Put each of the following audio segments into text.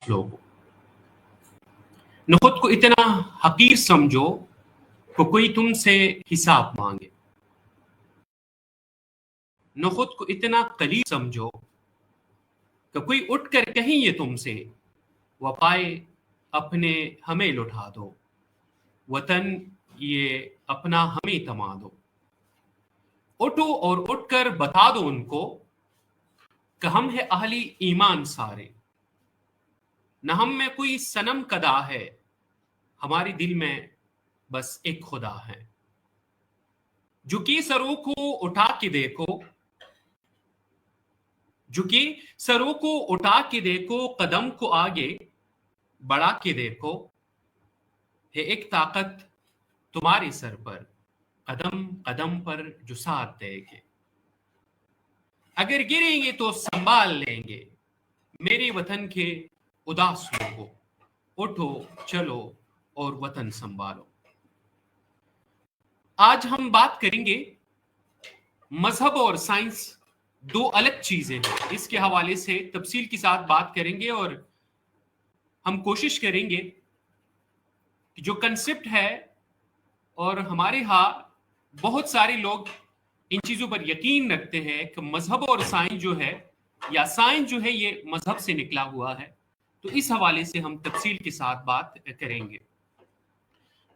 लोगों, न खुद को इतना हकीर समझो कि कोई तुमसे हिसाब मांगे, न खुद को इतना कलील समझो कि कोई उठकर कहीं ये तुमसे वफाए अपने हमें लुटा दो, वतन ये अपना हमें तमा दो। उठो और उठकर बता दो उनको कि हम है अहली ईमान सारे, न हम में कोई सनम कदा है, हमारे दिल में बस एक खुदा है। झुकी सरों को उठा के देखो, झुकी सरों को उठा के देखो, कदम को आगे बढ़ा के देखो, है एक ताकत तुम्हारे सर पर, कदम कदम पर जो साथ देंगे। अगर गिरेंगे तो संभाल लेंगे, मेरे वतन के उदास लोगों, उठो चलो और वतन संभालो। आज हम बात करेंगे मजहब और साइंस दो अलग चीजें हैं, इसके हवाले से तफसील के साथ बात करेंगे और हम कोशिश करेंगे कि जो कंसेप्ट है, और हमारे यहाँ बहुत सारे लोग इन चीजों पर यकीन रखते हैं कि मजहब और साइंस जो है, या साइंस जो है ये मजहब से निकला हुआ है, तो इस हवाले से हम तफसील के साथ बात करेंगे।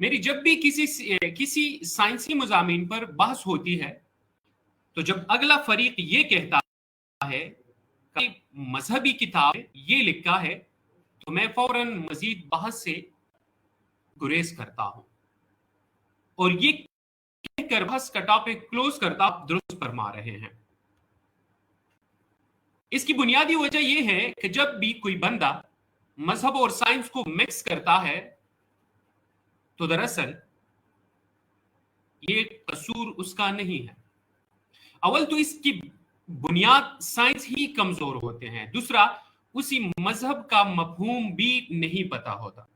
मेरी जब भी किसी साइंसी मज़ामीन पर बहस होती है, तो जब अगला फरीक ये कहता है कि मजहबी किताब ये लिखा है, तो मैं फौरन मजीद बहस से गुरेज करता हूं और ये कहकर बहस का टॉपिक क्लोज करता, आप दुरुस्त फरमा रहे हैं। इसकी बुनियादी वजह यह है कि जब भी कोई बंदा मजहब और साइंस को मिक्स करता है, तो दरअसल ये कसूर उसका नहीं है। अव्वल तो इसकी बुनियाद साइंस ही कमजोर होते हैं, दूसरा उसी मजहब का मफहूम भी नहीं पता होता।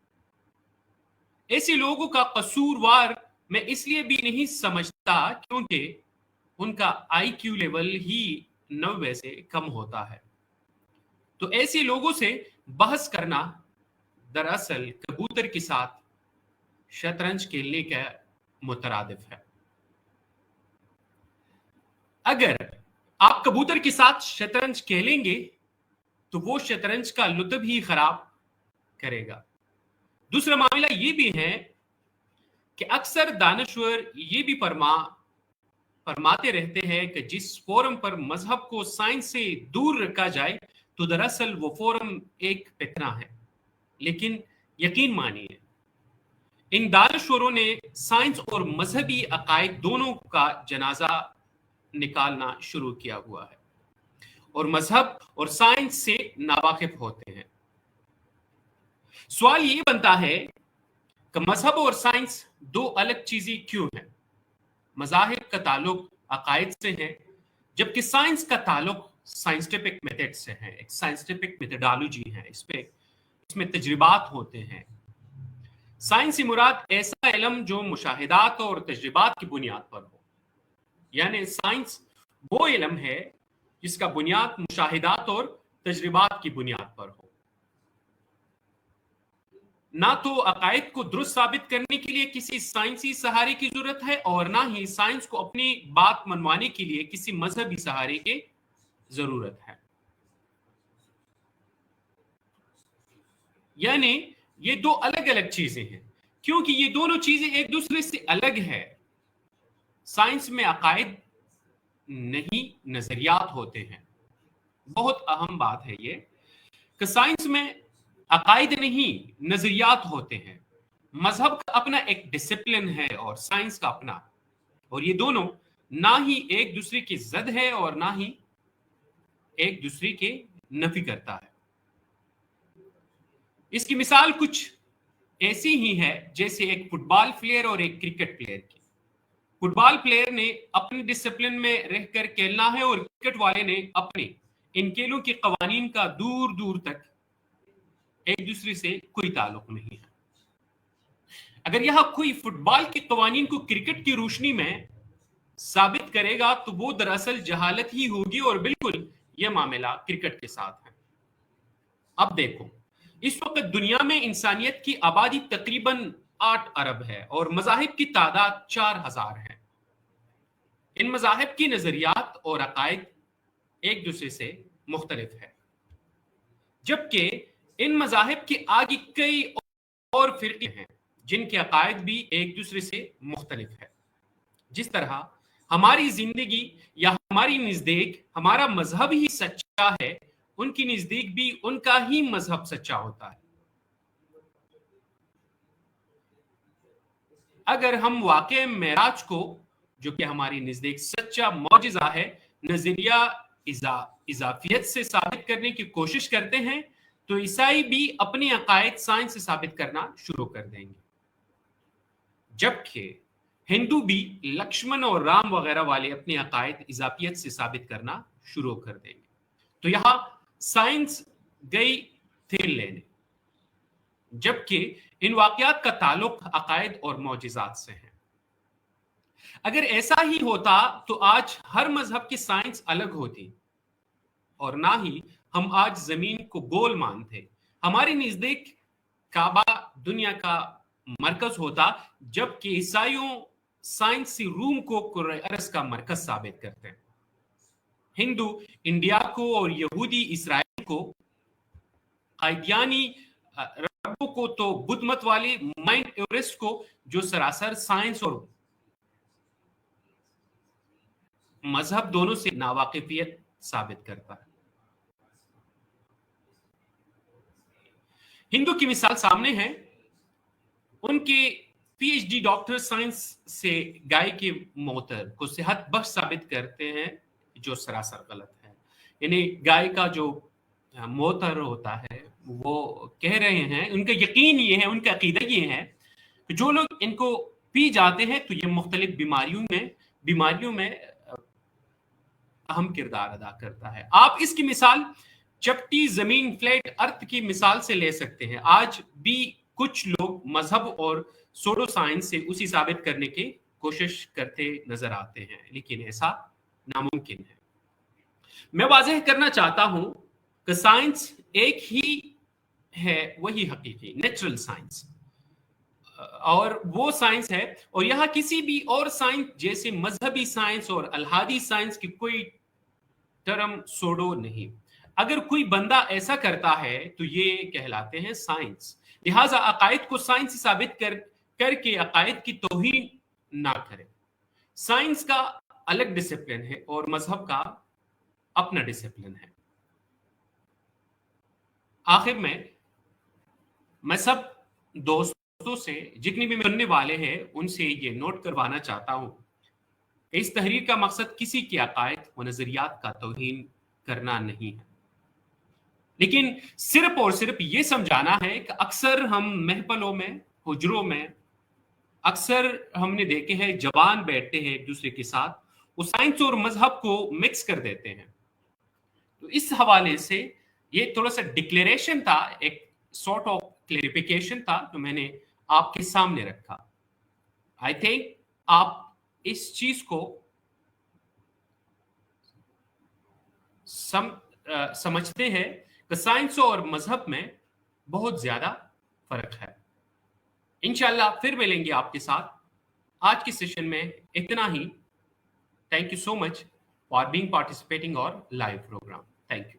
ऐसे लोगों का कसूरवार मैं इसलिए भी नहीं समझता क्योंकि उनका आईक्यू लेवल ही 90 से कम होता है। तो ऐसे लोगों से बहस करना दरअसल कबूतर के साथ शतरंज खेलने का मुतरादिफ है। अगर आप कबूतर के साथ शतरंज खेलेंगे तो वो शतरंज का लुत्फ ही खराब करेगा। दूसरा मामला ये भी है कि अक्सर दानश्वर ये भी फरमाते रहते हैं कि जिस फोरम पर मजहब को साइंस से दूर रखा जाए, तो दरअसल वो फोरम एक फितना है। लेकिन यकीन मानिए, इन दानश्वरों ने साइंस और मजहबी अकायद दोनों का जनाजा निकालना शुरू किया हुआ है और मजहब और साइंस से नावाकिफ होते हैं। सवाल ये बनता है कि मजहब और साइंस दो अलग चीजें क्यों हैं? मज़ाहिब का ताल्लुक अकायद से है, जबकि साइंस का ताल्लुक साइंटिफिक मेथड से है। एक साइंटिफिक मेथडोलॉजी है, इसमें तजर्बात होते हैं। साइंस से मुराद ऐसा इल्म जो मुशाहिदात और तजर्बात की बुनियाद पर हो, यानी साइंस वो इल्म है जिसका बुनियाद मुशाहिदात और तजर्बात की बुनियाद पर हो। ना तो अकायद को दुरुस्त साबित करने के लिए किसी साइंसी सहारे की जरूरत है, और ना ही साइंस को अपनी बात मनवाने के लिए किसी मजहबी सहारे की जरूरत है। यानी ये दो अलग अलग चीजें हैं, क्योंकि ये दोनों चीजें एक दूसरे से अलग है। साइंस में अकायद नहीं, नजरियात होते हैं। बहुत अहम बात है ये कि साइंस में अकायद नहीं, नजरियात होते हैं। मजहब का अपना एक डिसिप्लिन है और साइंस का अपना, और ये दोनों ना ही एक दूसरे की जद है और ना ही एक दूसरे के नफी करता है। इसकी मिसाल कुछ ऐसी ही है जैसे एक फुटबॉल प्लेयर और एक क्रिकेट प्लेयर की। फुटबॉल प्लेयर ने अपने डिसिप्लिन में रहकर खेलना है और क्रिकेट वाले ने अपने। इन खेलों के कवानीन का दूर दूर तक एक दूसरे से कोई ताल्लुक नहीं है। अगर यहां कोई फुटबॉल के कवानीन को क्रिकेट की रोशनी में साबित करेगा तो वो दरअसल जहालत ही होगी, और बिल्कुल यह मामला क्रिकेट के साथ है। अब देखो, اس وقت دنیا میں انسانیت کی آبادی تقریباً 8 ارب ہے اور مذاہب کی تعداد 4000 ہے۔ ان مذاہب کی نظریات اور عقائد ایک دوسرے سے مختلف ہے، جبکہ ان مذاہب کے آگے کئی اور فرقے ہیں جن کے عقائد بھی ایک دوسرے سے مختلف ہے۔ جس طرح ہماری زندگی یا ہماری نزدیک ہمارا مذہب ہی سچا ہے، ان کی نزدیک بھی ان کا ہی مذہب سچا ہوتا ہے۔ اگر ہم واقع معراج کو، جو کہ ہماری نزدیک سچا معجزہ ہے، نظریہ اضافیت سے ثابت کرنے کی کوشش کرتے ہیں تو عیسائی بھی اپنے عقائد سائنس سے ثابت کرنا شروع کر دیں گے، جبکہ ہندو بھی لکشمن اور رام وغیرہ والے اپنے عقائد اضافیت سے ثابت کرنا شروع کر دیں گے۔ تو یہاں سائنس گئی تھیل لینے، جبکہ ان واقعات کا تعلق عقائد اور معجزات سے ہے۔ اگر ایسا ہی ہوتا تو آج ہر مذہب کی سائنس الگ ہوتی، اور نہ ہی ہم آج زمین کو گول مانتے۔ ہماری نزدیک کعبہ دنیا کا مرکز ہوتا، جبکہ عیسائیوں سائنسی روم کو کرۂ ارض کا مرکز ثابت کرتے ہیں۔ ہندو انڈیا کو اور یہودی اسرائیل کو، قادیانی ربوں کو تو بدھ مت والے ماؤنٹ ایورسٹ کو، جو سراسر سائنس اور مذہب دونوں سے ناواقفیت ثابت کرتا ہے۔ ہندو کی مثال سامنے ہے، ان کے P H D doctor science سے گائے کے موتر کو صحت بخش ثابت کرتے ہیں، جو سراسر غلط ہے۔ یعنی گائے کا جو موتر ہوتا ہے وہ کہہ رہے ہیں، ان کا یقین یہ ہے، ان کا عقیدہ یہ ہے کہ جو لوگ ان کو پی جاتے ہیں تو یہ مختلف بیماریوں میں اہم کردار ادا کرتا ہے۔ آپ اس کی مثال چپٹی زمین، فلیٹ ارتھ کی مثال سے لے سکتے ہیں۔ آج بھی کچھ لوگ مذہب اور سوڈو سائنس سے اسی ثابت کرنے کی کوشش کرتے نظر آتے ہیں، لیکن ایسا ناممکن ہے۔ میں واضح کرنا چاہتا ہوں کہ سائنس ایک ہی ہے، وہی حقیقی نیچرل سائنس، اور وہ سائنس ہے، اور یہاں کسی بھی اور سائنس جیسے مذہبی سائنس اور الحادی سائنس کی کوئی ٹرم سوڈو نہیں۔ اگر کوئی بندہ ایسا کرتا ہے تو یہ کہلاتے ہیں سائنس۔ لہٰذا عقائد کو سائنس سے ثابت کر کے عقائد کی توہین نہ کرے۔ سائنس کا الگ ڈسپلن ہے اور مذہب کا اپنا ڈسپلن ہے۔ آخر میں سب دوستوں سے، جتنی بھی سننے والے ہیں، ان سے یہ نوٹ کروانا چاہتا ہوں کہ اس تحریر کا مقصد کسی کے عقائد و نظریات کا توہین کرنا نہیں ہے، لیکن صرف اور صرف یہ سمجھانا ہے کہ اکثر ہم محفلوں میں، حجروں میں، اکثر ہم نے دیکھے ہیں جوان بیٹھتے ہیں ایک دوسرے کے ساتھ، وہ سائنس اور مذہب کو مکس کر دیتے ہیں۔ تو اس حوالے سے یہ تھوڑا سا ڈکلیریشن تھا، ایک سارٹ آف کلیریفیکیشن تھا جو میں نے آپ کے سامنے رکھا۔ آئی تھنک آپ اس چیز کو سمجھتے ہیں کہ سائنس اور مذہب میں بہت زیادہ فرق ہے۔ انشاءاللہ پھر ملیں گے آپ کے ساتھ۔ آج کی سیشن میں اتنا ہی۔ Thank you so much for being participating اور لائیو پروگرام۔ Thank you.